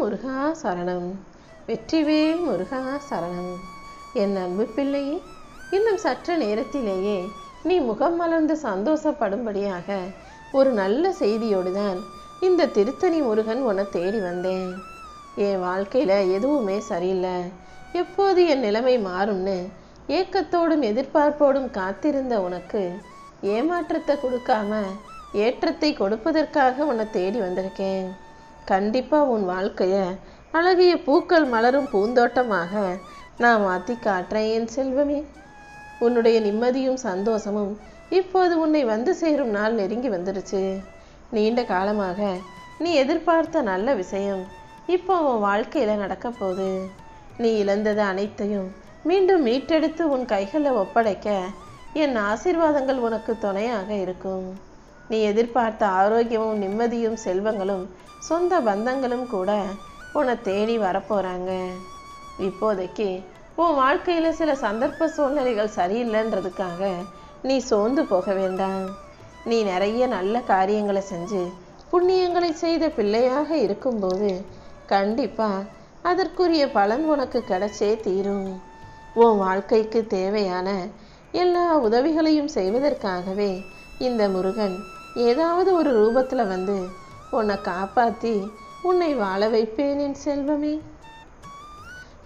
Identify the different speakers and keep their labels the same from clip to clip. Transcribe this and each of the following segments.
Speaker 1: முருகா சரணம். வெற்றிவேல் முருகா சரணம். என் அன்பு பிள்ளையே, இன்னும் சற்று நேரத்திலேயே நீ முகம் மலர்ந்து சந்தோஷப்படும்படியாக ஒரு நல்ல செய்தியோடு தான் இந்த திருத்தணி முருகன் உன்னை தேடி வந்தேன். என் வாழ்க்கையில் எதுவுமே சரியில்லை, எப்போது என் நிலைமை மாறும்னு ஏக்கத்தோடும் எதிர்பார்ப்போடும் காத்திருந்த உனக்கு ஏமாற்றத்தை கொடுக்காம ஏற்றத்தை கொடுப்பதற்காக உன்னை தேடி வந்திருக்கேன். கண்டிப்பாக உன் வாழ்க்கையை அழகிய பூக்கள் மலரும் பூந்தோட்டமாக நான் மாற்றி காட்டுறேன் என் செல்வமே. உன்னுடைய நிம்மதியும் சந்தோஷமும் இப்போது உன்னை வந்து சேரும் நாள் நெருங்கி வந்துருச்சு. நீண்ட காலமாக நீ எதிர்பார்த்த நல்ல விஷயம் இப்போ உன் வாழ்க்கையில் நடக்க போகுது. நீ இழந்தது அனைத்தையும் மீண்டும் மீட்டெடுத்து உன் கைகளில் ஒப்படைக்க என் ஆசீர்வாதங்கள் உனக்கு துணையாக இருக்கும். நீ எதிர்பார்த்த ஆரோக்கியமும் நிம்மதியும் செல்வங்களும் சொந்த பந்தங்களும் கூட உன்னை தேடி வரப்போகிறாங்க. இப்போதைக்கு உன் வாழ்க்கையில் சில சந்தர்ப்ப சூழ்நிலைகள் சரியில்லைன்றதுக்காக நீ சோர்ந்து போக வேண்டாம். நீ நிறைய நல்ல காரியங்களை செஞ்சு புண்ணியங்களை செய்த பிள்ளையாக இருக்கும்போது கண்டிப்பாக அதற்குரிய பலன் உனக்கு கிடைச்சே தீரும். உன் வாழ்க்கைக்கு தேவையான எல்லா உதவிகளையும் செய்வதற்காகவே இந்த முருகன் ஏதாவது ஒரு ரூபத்தில் வந்து உன்னை காப்பாற்றி உன்னை வாழ வைப்பேன் என் செல்வமே.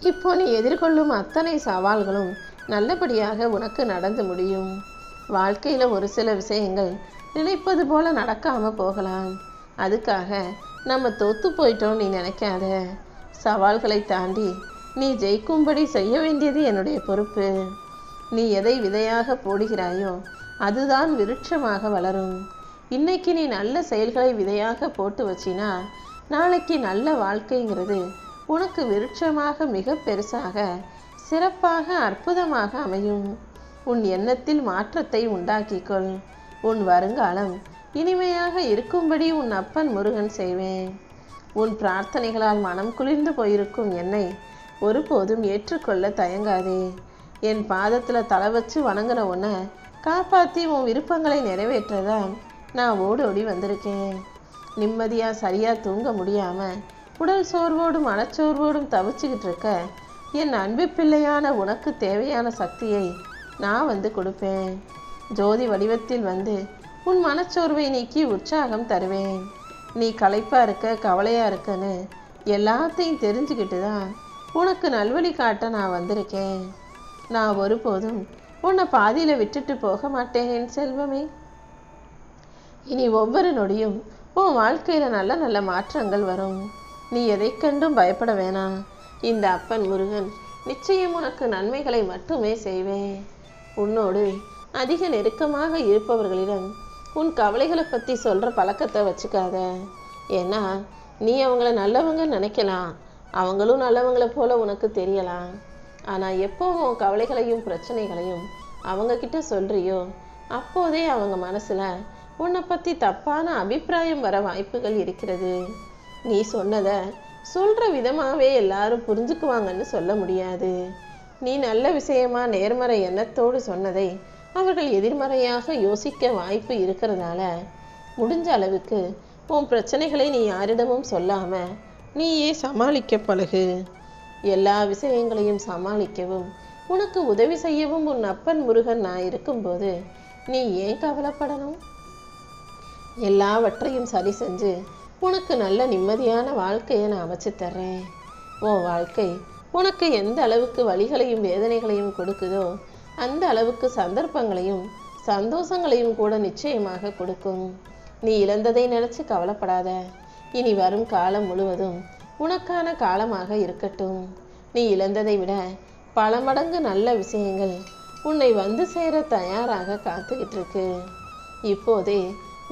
Speaker 1: இப்போ நீ எதிர்கொள்ளும் அத்தனை சவால்களும் நல்லபடியாக உனக்கு நடந்து முடியும். வாழ்க்கையில் ஒரு சில விஷயங்கள் நினைப்பது போல நடக்காமல் போகலாம். அதுக்காக நம்ம தோத்து போயிட்டோம் நீ நினைக்காத. சவால்களை தாண்டி நீ ஜெயிக்கும்படி செய்ய வேண்டியது என்னுடைய பொறுப்பு. நீ எதை விதையாக போடுகிறாயோ அதுதான் விருட்சமாக வளரும். இன்னைக்கு நீ நல்ல செயல்களை விதையாக போட்டு வச்சினா நாளைக்கு நல்ல வாழ்க்கைங்கிறது உனக்கு விருட்சமாக மிக பெருசாக சிறப்பாக அற்புதமாக அமையும். உன் எண்ணத்தில் மாற்றத்தை உண்டாக்கிக்கொள். உன் வருங்காலம் இனிமையாக இருக்கும்படி உன் அப்பன் முருகன் செய்வேன். உன் பிரார்த்தனைகளால் மனம் குளிர்ந்து போயிருக்கும் என்னை ஒருபோதும் ஏற்றுக்கொள்ள தயங்காதே. என் பாதத்தில் தலை வச்சு வணங்கின உன்னை காப்பாற்றி உன் விருப்பங்களை நிறைவேற்றதான் நான் ஓடோடி வந்திருக்கேன். நிம்மதியாக சரியாக தூங்க முடியாமல் உடல் சோர்வோடும் மனச்சோர்வோடும் தவிச்சுக்கிட்டு இருக்க என் அன்பு பிள்ளையான உனக்கு தேவையான சக்தியை நான் வந்து கொடுப்பேன். ஜோதி வடிவத்தில் வந்து உன் மனச்சோர்வை நீக்கி உற்சாகம் தருவேன். நீ களைப்பாக இருக்க கவலையாக இருக்கன்னு எல்லாத்தையும் தெரிஞ்சுக்கிட்டு தான் உனக்கு நல்வழி காட்ட நான் வந்திருக்கேன். நான் ஒருபோதும் உன்னை பாதியில் விட்டுட்டு போக மாட்டேன் என் செல்வமே. இனி ஒவ்வொரு நொடியும் உன் வாழ்க்கையில் நல்ல நல்ல மாற்றங்கள் வரும். நீ எதை கண்டும் பயப்பட வேணாம். இந்த அப்பன் முருகன் நிச்சயம் உனக்கு நன்மைகளை மட்டுமே செய்வேன். உன்னோடு அதிக நெருக்கமாக இருப்பவர்களிடம் உன் கவலைகளை பற்றி சொல்கிற பழக்கத்தை வச்சுக்காத. ஏன்னா நீ அவங்கள நல்லவங்க நினைக்கலாம், அவங்களும் நல்லவங்களை போல உனக்கு தெரியலாம். ஆனால் எப்போ உன் கவலைகளையும் பிரச்சனைகளையும் அவங்கக்கிட்ட சொல்கிறியோ அப்போதே அவங்க மனசில் உன்னை பற்றி தப்பான அபிப்பிராயம் வர வாய்ப்புகள் இருக்கிறது. நீ சொன்னதை சொல்கிற விதமாகவே எல்லாரும் புரிஞ்சுக்குவாங்கன்னு சொல்ல முடியாது. நீ நல்ல விஷயமா நேர்மறை எண்ணத்தோடு சொன்னதை அவர்கள் எதிர்மறையாக யோசிக்க வாய்ப்பு இருக்கிறதால முடிஞ்ச அளவுக்கு உன் பிரச்சனைகளை நீ யாரிடமும் சொல்லாமல் நீயே சமாளிக்க பழகு. எல்லா விஷயங்களையும் சமாளிக்கவும் உனக்கு உதவி செய்யவும் உன் அப்பன் முருகன் நான் இருக்கும்போது நீ ஏன் கவலைப்படணும்? எல்லாவற்றையும் சரி செஞ்சு உனக்கு நல்ல நிம்மதியான வாழ்க்கையை நான் அமைச்சு தர்றேன். உன் வாழ்க்கை உனக்கு எந்த அளவுக்கு வலிகளையும் வேதனைகளையும் கொடுக்குதோ அந்த அளவுக்கு சந்தர்ப்பங்களையும் சந்தோஷங்களையும் கூட நிச்சயமாக கொடுக்கும். நீ இழந்ததை நினைச்சு கவலைப்படாத. இனி வரும் காலம் முழுவதும் உனக்கான காலமாக இருக்கட்டும். நீ இழந்ததை விட பல மடங்கு நல்ல விஷயங்கள் உன்னை வந்து சேர தயாராக காத்துக்கிட்டு இருக்கு. இப்போதே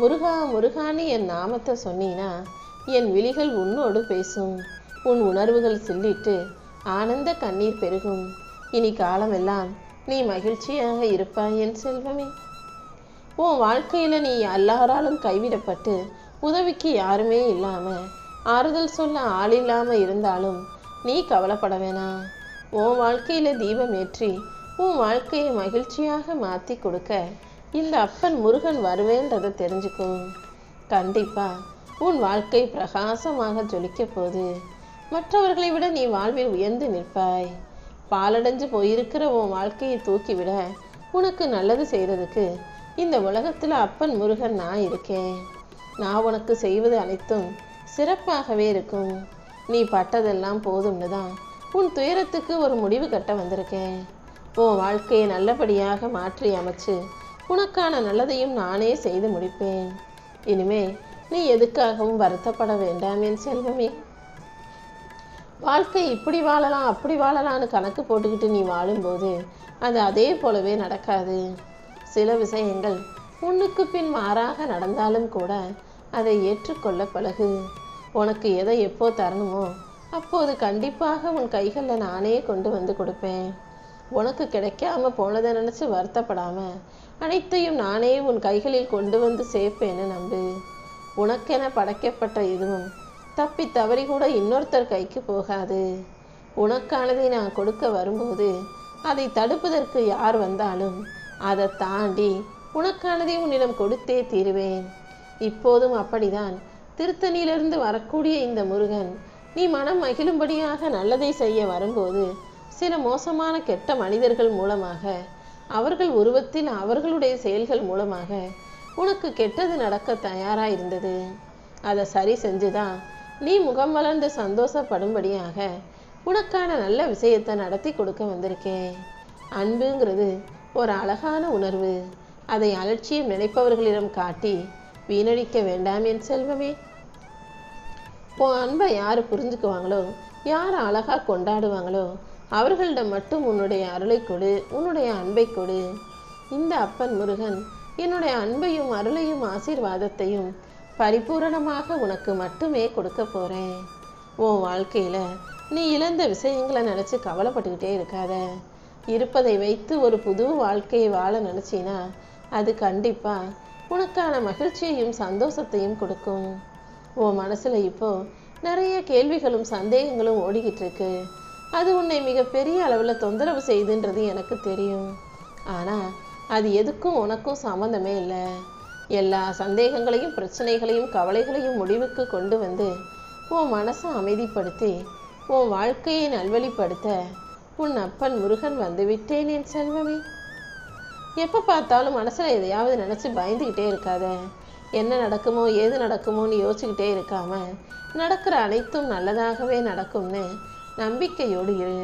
Speaker 1: முருகா முருகான்னு என் நாமத்தை சொன்னீனா என் விழிகள் உன்னோடு பேசும். உன் உணர்வுகள் சில்லிட்டு ஆனந்த கண்ணீர் பெருகும். இனி காலமெல்லாம் நீ மகிழ்ச்சியாக இருப்பாய் என் செல்வமே. உன் வாழ்க்கையில் நீ எல்லாராலும் கைவிடப்பட்டு உதவிக்கு யாருமே இல்லாமல் ஆறுதல் சொல்ல ஆள் இல்லாமல் இருந்தாலும் நீ கவலைப்பட வேணாம். உன் வாழ்க்கையில் தீபம் ஏற்றி உன் வாழ்க்கையை மகிழ்ச்சியாக மாற்றி கொடுக்க இந்த அப்பன் முருகன் வருவேன்றதை தெரிஞ்சுக்கோ. கண்டிப்பாக உன் வாழ்க்கை பிரகாசமாக ஜொலிக்க போகுது. மற்றவர்களை விட நீ வாழ்வில் உயர்ந்து நிற்பாய். பாலடைஞ்சு போயிருக்கிற உன் வாழ்க்கையை தூக்கிவிட உனக்கு நல்லது செய்யறதுக்கு இந்த உலகத்துல அப்பன் முருகன் நான் இருக்கேன். நான் உனக்கு செய்வது அனைத்தும் சிறப்பாகவே இருக்கும். நீ பட்டதெல்லாம் போதும்னு தான் உன் துயரத்துக்கு ஒரு முடிவு கட்ட வந்திருக்கேன். உன் வாழ்க்கையை நல்லபடியாக மாற்றி அமைச்சு உனக்கான நல்லதையும் நானே செய்து முடிப்பேன். இனிமே நீ எதுக்காகவும் வருத்தப்பட வேண்டாம் என் செல்வமே. வாழ்க்கை இப்படி வாழலாம் அப்படி வாழலான்னு கணக்கு போட்டுக்கிட்டு நீ வாழும்போது அது அதே போலவே நடக்காது. சில விஷயங்கள் முன்னுக்கு பின் மாறாக நடந்தாலும் கூட அதை ஏற்றுக்கொள்ள பழகு. உனக்கு எதை எப்போ தரணுமோ அப்போது கண்டிப்பாக உன் கைகளில் நானே கொண்டு வந்து கொடுப்பேன். உனக்கு கிடைக்காம போனதை நினச்சி வருத்தப்படாம அனைத்தையும் நானே உன் கைகளில் கொண்டு வந்து சேர்ப்பேன்னு நம்பு. உனக்கென படைக்கப்பட்ட இதுவும் தப்பி தவறி கூட இன்னொருத்தர் கைக்கு போகாது. உனக்கானதை நான் கொடுக்க வரும்போது அதை தடுப்பதற்கு யார் வந்தாலும் அதை தாண்டி உனக்கானதை உன்னிடம் கொடுத்தே தீருவேன். இப்போதும் அப்படிதான். திருத்தணியிலிருந்து வரக்கூடிய இந்த முருகன் நீ மனம் மகிழும்படியாக நல்லதை செய்ய வரும்போது சில மோசமான கெட்ட மனிதர்கள் மூலமாக, அவர்கள் உருவத்தில் அவர்களுடைய செயல்கள் மூலமாக உனக்கு கெட்டது நடக்க தயாராயிருந்தது. அதை சரி செஞ்சுதான் நீ முகம் மலர்ந்து சந்தோஷப்படும்படியாக உனக்கான நல்ல விஷயத்தை நடத்தி கொடுக்க வந்திருக்கேன். அன்புங்கிறது ஒரு அழகான உணர்வு. அதை அலட்சியம் நினைப்பவர்களிடம் காட்டி வீணடிக்க வேண்டாம் என் செல்வமே. உன் அன்பை யார் புரிஞ்சுக்குவாங்களோ, யார் அழகா கொண்டாடுவாங்களோ அவர்களிடம் மட்டும் உன்னுடைய அருளை கொடு, உன்னுடைய அன்பை கொடு. இந்த அப்பன் முருகன் என்னுடைய அன்பையும் அருளையும் ஆசீர்வாதத்தையும் பரிபூரணமாக உனக்கு மட்டுமே கொடுக்க போறேன். உன் வாழ்க்கையில நீ இழந்த விஷயங்களை நினைச்சு கவலைப்பட்டுக்கிட்டே இருக்காத. இருப்பதை வைத்து ஒரு புது வாழ்க்கையை வாழ நினைச்சினா அது கண்டிப்பா உனக்கான மகிழ்ச்சியையும் சந்தோஷத்தையும் கொடுக்கும். உன் மனசுல இப்போ நிறைய கேள்விகளும் சந்தேகங்களும் ஓடிக்கிட்டு இருக்கு. அது உன்னை மிகப்பெரிய அளவில் தொந்தரவு செய்துன்றது எனக்கு தெரியும். ஆனா அது எதுக்கும் உனக்கும் சம்மந்தமே இல்லை. எல்லா சந்தேகங்களையும் பிரச்சனைகளையும் கவலைகளையும் முடிவுக்கு கொண்டு வந்து உன் மனசை அமைதிப்படுத்தி உன் வாழ்க்கையை நல்வழிப்படுத்த உன் அப்பன் முருகன் வந்து விட்டேன் என் செல்வமே. எப்போ பார்த்தாலும் மனசில் எதையாவது நினச்சி பயந்துக்கிட்டே இருக்காத. என்ன நடக்குமோ ஏது நடக்குமோன்னு யோசிச்சுக்கிட்டே இருக்காம நடக்கிற அனைத்தும் நல்லதாகவே நடக்கும்னு நம்பிக்கையோடு இரு.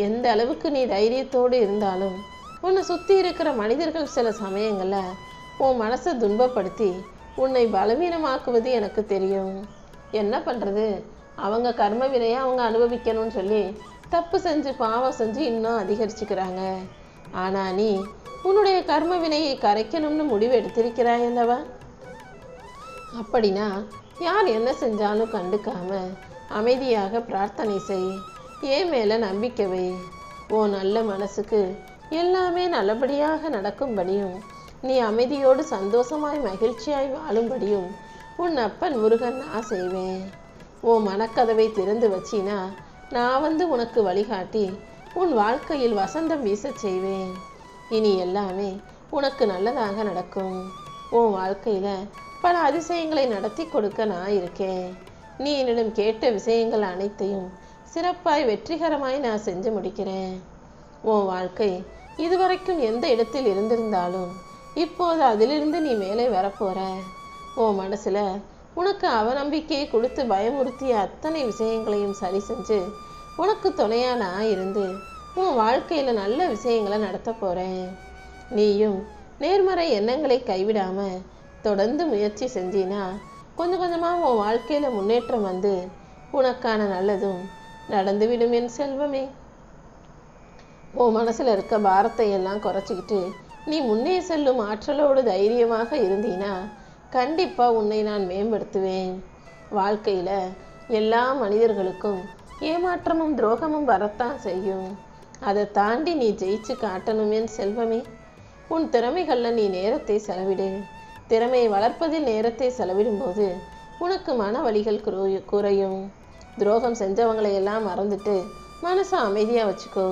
Speaker 1: எந்த அளவுக்கு நீ தைரியத்தோடு இருந்தாலும் உன்னை சுற்றி இருக்கிற மனிதர்கள் சில சமயங்களில் உன் மனசை துன்பப்படுத்தி உன்னை பலவீனமாக்குவது எனக்கு தெரியும். என்ன பண்ணுறது, அவங்க கர்ம வினையை அவங்க அனுபவிக்கணும்னு சொல்லி தப்பு செஞ்சு பாவம் செஞ்சு இன்னும் அதிகரிச்சுக்கிறாங்க. ஆனால் நீ உன்னுடைய கர்ம வினையை கரைக்கணும்னு முடிவு எடுத்திருக்கிறாய் அல்லவா? அப்படின்னா யார் என்ன செஞ்சாலும் கண்டுக்காம அமைதியாக பிரார்த்தனை செய். ஏன் மேலே நம்பிக்கை வை. உன் நல்ல மனசுக்கு எல்லாமே நல்லபடியாக நடக்கும்படியும் நீ அமைதியோடு சந்தோஷமாய் மகிழ்ச்சியாய் வாழும்படியும் உன் அப்பன் முருகன் நான் செய்வேன். உன் மனக்கதவை திறந்து வச்சினா நான் வந்து உனக்கு வழிகாட்டி உன் வாழ்க்கையில் வசந்தம் வீச செய்வேன். இனி எல்லாமே உனக்கு நல்லதாக நடக்கும். உன் வாழ்க்கையில பல அதிசயங்களை நடத்தி கொடுக்க நான் இருக்கேன். நீ என்னிடம் கேட்ட விஷயங்கள் அனைத்தையும் சிறப்பாய் வெற்றிகரமாய் நான் செஞ்சு முடிக்கிறேன். உன் வாழ்க்கை இதுவரைக்கும் எந்த இடத்தில் இருந்திருந்தாலும் இப்போது அதிலிருந்து நீ மேலே வரப்போற. உன் மனசுல உனக்கு அவநம்பிக்கையை கொடுத்து பயமுறுத்திய அத்தனை விஷயங்களையும் சரி செஞ்சு உனக்கு துணையா நான் இருந்து உன் வாழ்க்கையில நல்ல விஷயங்களை நடத்த போறேன். நீயும் நேர்மறை எண்ணங்களை கைவிடாம தொடர்ந்து முயற்சி செஞ்சினா கொஞ்சம் கொஞ்சமா உன் வாழ்க்கையில முன்னேற்றம் வந்து உனக்கான நல்லதும் நடந்துவிடும் என் செல்வமே. உன் மனசுல இருக்க பாரத்தை எல்லாம் குறைச்சிக்கிட்டு நீ முன்னே செல்லும் ஆற்றலோடு தைரியமாக இருந்தீனா கண்டிப்பா உன்னை நான் மேம்படுத்துவேன். வாழ்க்கையில எல்லா மனிதர்களுக்கும் ஏமாற்றமும் துரோகமும் வரத்தான் செய்யும். அதை தாண்டி நீ ஜெயிச்சு காட்டணும் என் செல்வமே. உன் திறமைகள்ல நீ நேரத்தை செலவிடு. திறமையை வளர்ப்பதில் நேரத்தை செலவிடும்போது உனக்கு மன வலிகள் குறையும். துரோகம் செஞ்சவங்களை எல்லாம் மறந்துட்டு மனசை அமைதியா வச்சுக்கோ.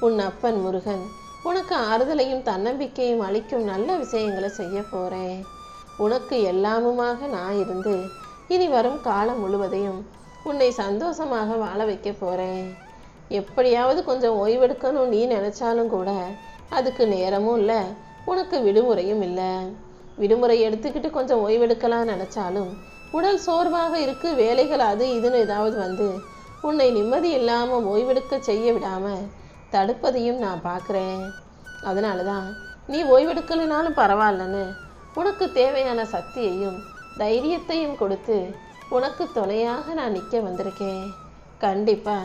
Speaker 1: உன் அப்பன் முருகன் உனக்கு ஆறுதலையும் தன்னம்பிக்கையும் அளிக்கும் நல்ல விஷயங்களை செய்ய போறேன். உனக்கு எல்லாமுமாக நான் இருந்து இனி வரும் காலம் முழுவதையும் உன்னை சந்தோஷமாக வாழ வைக்க போறேன். எப்படியாவது கொஞ்சம் ஓய்வெடுக்கணும் நீ நினைச்சாலும் கூட அதுக்கு நேரமும் இல்லை, உனக்கு விடுமுறையும் இல்லை. விடுமுறை எடுத்துக்கிட்டு கொஞ்சம் ஓய்வெடுக்கலாம் நினைச்சாலும் உடல் சோர்வாக இருக்கு, வேலைகள் அது இதுன்னு ஏதாவது வந்து உன்னை நிம்மதி இல்லாம ஓய்வெடுக்க செய்ய விடாம தடுப்பதையும் நான் பார்க்குறேன். அதனால தான் நீ ஓய்வெடுக்கலைனாலும் பரவாயில்லன்னு உனக்கு தேவையான சக்தியையும் தைரியத்தையும் கொடுத்து உனக்கு துணையாக நான் நிற்க வந்திருக்கேன். கண்டிப்பா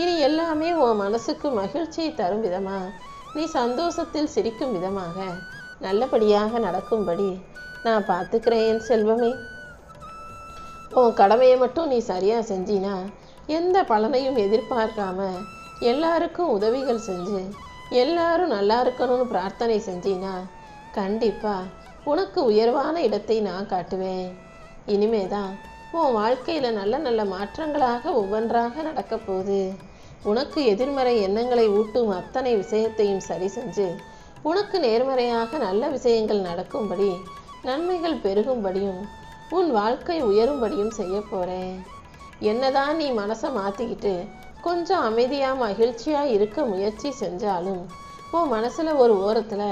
Speaker 1: இனி எல்லாமே உன் மனசுக்கு மகிழ்ச்சியை தரும் விதமா, நீ சந்தோஷத்தில் சிரிக்கும் விதமாக நல்லபடியாக நடக்கும்படி நான் பார்த்துக்கிறேன் என் செல்வமே. உன் கடமையை மட்டும் நீ சரியா செஞ்சினா, எந்த பலனையும் எதிர்பார்க்காம எல்லாருக்கும் உதவிகள் செஞ்சு எல்லாரும் நல்லா இருக்கணும்னு பிரார்த்தனை செஞ்சினா கண்டிப்பா உனக்கு உயர்வான இடத்தை நான் காட்டுவேன். இனிமேதான் உன் வாழ்க்கையில நல்ல நல்ல மாற்றங்களாக ஒவ்வொன்றாக நடக்க போகுது. உனக்கு எதிர்மறை எண்ணங்களை ஊட்டும் அத்தனை விஷயத்தையும் சரி செஞ்சு உனக்கு நேர்மறையாக நல்ல விஷயங்கள் நடக்கும்படி, நன்மைகள் பெருகும்படியும் உன் வாழ்க்கை உயரும்படியும் செய்ய போறேன். என்னதான் நீ மனசை மாத்திக்கிட்டு கொஞ்சம் அமைதியா மகிழ்ச்சியா இருக்க முயற்சி செஞ்சாலும் உன் மனசுல ஒரு ஓரத்துல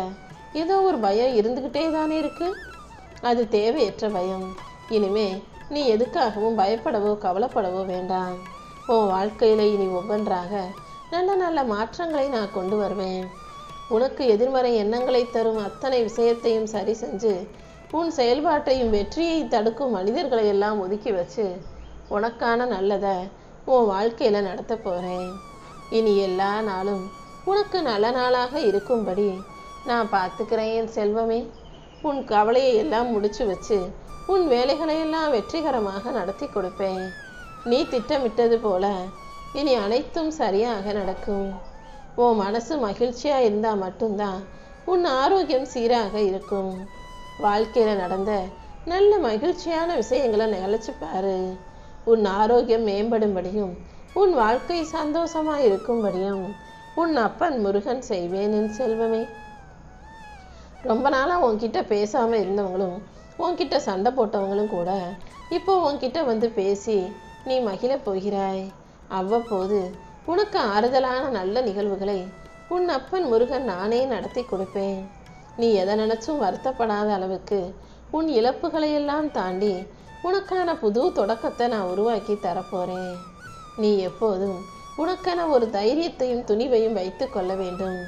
Speaker 1: ஏதோ ஒரு பயம் இருந்துகிட்டே தானே இருக்கு. அது தேவையற்ற பயம். இனிமே நீ எதுக்காகவும் பயப்படவோ கவலைப்படவோ வேண்டாம். உன் வாழ்க்கையில இனி ஒவ்வொன்றாக நல்ல நல்ல மாற்றங்களை நான் கொண்டு வருவேன். உனக்கு எதிர்மறை எண்ணங்களை தரும் அத்தனை விஷயத்தையும் சரி செஞ்சு உன் செயல்பாட்டையும் வெற்றியை தடுக்கும் மனிதர்களை எல்லாம் ஒதுக்கி வச்சு உனக்கான நல்லதை உன் வாழ்க்கையில நடத்த போறேன். இனி எல்லா நாளும் உனக்கு நல்ல நாளாக இருக்கும்படி நான் பார்த்துக்கிறேன் என் செல்வமே. உன் கவலையை எல்லாம் முடிச்சு வச்சு உன் வேலைகளை எல்லாம் வெற்றிகரமாக நடத்தி கொடுப்பேன். நீ திட்டமிட்டது போல இனி அனைத்தும் சரியாக நடக்கும். உன் மனசு மகிழ்ச்சியா இருந்தா மட்டும்தான் உன் ஆரோக்கியம் சீராக இருக்கும். வாழ்க்கையில நடந்த நல்ல மகிழ்ச்சியான விஷயங்களை நிகழ்ச்சி பாரு. உன் ஆரோக்கியம் மேம்படும்படியும் உன் வாழ்க்கை சந்தோஷமா இருக்கும்படியும் உன் அப்பன் முருகன் செய்வேன் என் செல்வமே. ரொம்ப நாளா உன்கிட்ட பேசாம இருந்தவங்களும் உன்கிட்ட சண்டை போட்டவங்களும் கூட இப்போ உன்கிட்ட வந்து பேசி நீ மகிழ போகிறாய். அவ்வப்போது உனக்கு ஆறுதலான நல்ல நிகழ்வுகளை உன் அப்பன் முருகன் நானே நடத்தி கொடுப்பேன். நீ எதை நினைச்சும் வருத்தப்படாத அளவுக்கு உன் இழப்புகளை எல்லாம் தாண்டி உனக்கான புது தொடக்கத்தை நான் உருவாக்கி தரப்போறேன். நீ எப்போதும் உனக்கான ஒரு தைரியத்தையும் துணிவையும் வைத்து கொள்ள வேண்டும்.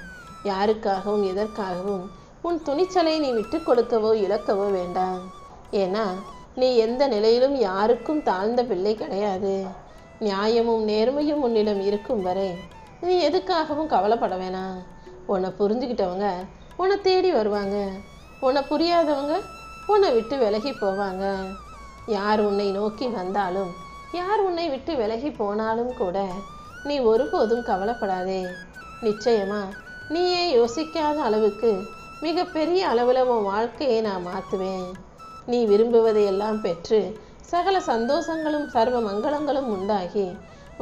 Speaker 1: யாருக்காகவும் எதற்காகவும் உன் துணிச்சலை நீ விட்டு கொடுக்கவோ இழக்கவோ வேண்டாம். ஏன்னா நீ எந்த நிலையிலும் யாருக்கும் தாழ்ந்த பிள்ளை கிடையாது. நியாயமும் நேர்மையும் உன்னிடம் இருக்கும் வரை நீ எதுக்காகவும் கவலைப்பட வேணாம். உன்னை புரிஞ்சுக்கிட்டவங்க உன்னை தேடி வருவாங்க, உன்னை புரியாதவங்க உன்னை விட்டு விலகி போவாங்க. யார் உன்னை நோக்கி வந்தாலும் யார் உன்னை விட்டு விலகி போனாலும் கூட நீ ஒருபோதும் கவலைப்படாதே. நிச்சயமா நீயே யோசிக்காத அளவுக்கு மிகப்பெரிய அளவில் உன் வாழ்க்கையை நான் மாற்றுவேன். நீ விரும்புவதையெல்லாம் பெற்று சகல சந்தோஷங்களும் சர்வ மங்களங்களும் உண்டாகி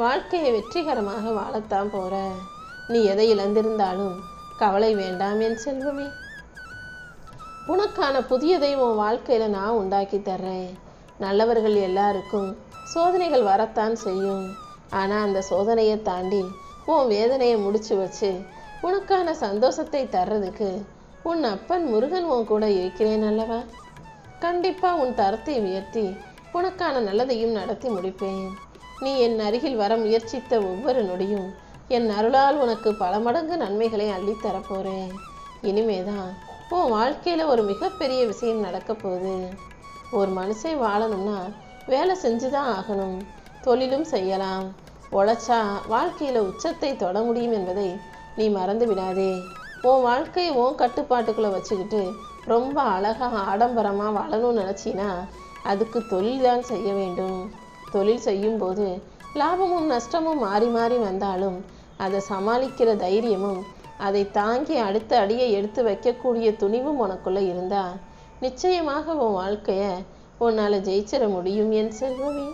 Speaker 1: வாழ்க்கையை வெற்றிகரமாக வாழத்தான் போற. நீ எதை இழந்திருந்தாலும் கவலை வேண்டாம் என் செல்வமே. உனக்கான புதியதை உன் வாழ்க்கையில நான் உண்டாக்கி தர்றேன். நல்லவர்கள் எல்லாருக்கும் சோதனைகள் வரத்தான் செய்யும். ஆனா அந்த சோதனையை தாண்டி உன் வேதனையை முடிச்சு வச்சு உனக்கான சந்தோஷத்தை தர்றதுக்கு உன் அப்பன் முருகன் உன் கூட இருக்கிறேன் அல்லவா. கண்டிப்பா உன் தரத்தை உயர்த்தி உனக்கான நல்லதையும் நடத்தி முடிப்பேன். நீ என் அருகில் வர முயற்சித்த ஒவ்வொரு நொடியும் என் அருளால் உனக்கு பல மடங்கு நன்மைகளை அள்ளித்தரப்போறேன். இனிமேதான் உன் வாழ்க்கையில ஒரு மிகப்பெரிய விஷயம் நடக்க போகுது. ஒரு மனுஷன் வாழணும்னா வேலை செஞ்சுதான் ஆகணும். தொழிலும் செய்யலாம். உழைச்சா வாழ்க்கையில உச்சத்தை தொட முடியும் என்பதை நீ மறந்து விடாதே. உன் வாழ்க்கையை உன் கட்டுப்பாட்டுக்குள்ள வச்சுக்கிட்டு ரொம்ப அழகா ஆடம்பரமா வாழணும்னு நினைச்சினா அதுக்கு தொழில் தான் செய்ய வேண்டும். தொழில் செய்யும் போது லாபமும் நஷ்டமும் மாறி மாறி வந்தாலும் அதை சமாளிக்கிற தைரியமும் அதை தாங்கி அடுத்த அடியை எடுத்து வைக்கக்கூடிய துணிவும் உனக்குள்ள இருந்தா நிச்சயமாக உன் வாழ்க்கைய உன்னால ஜெயிச்சிட முடியும் என் செல்வமே.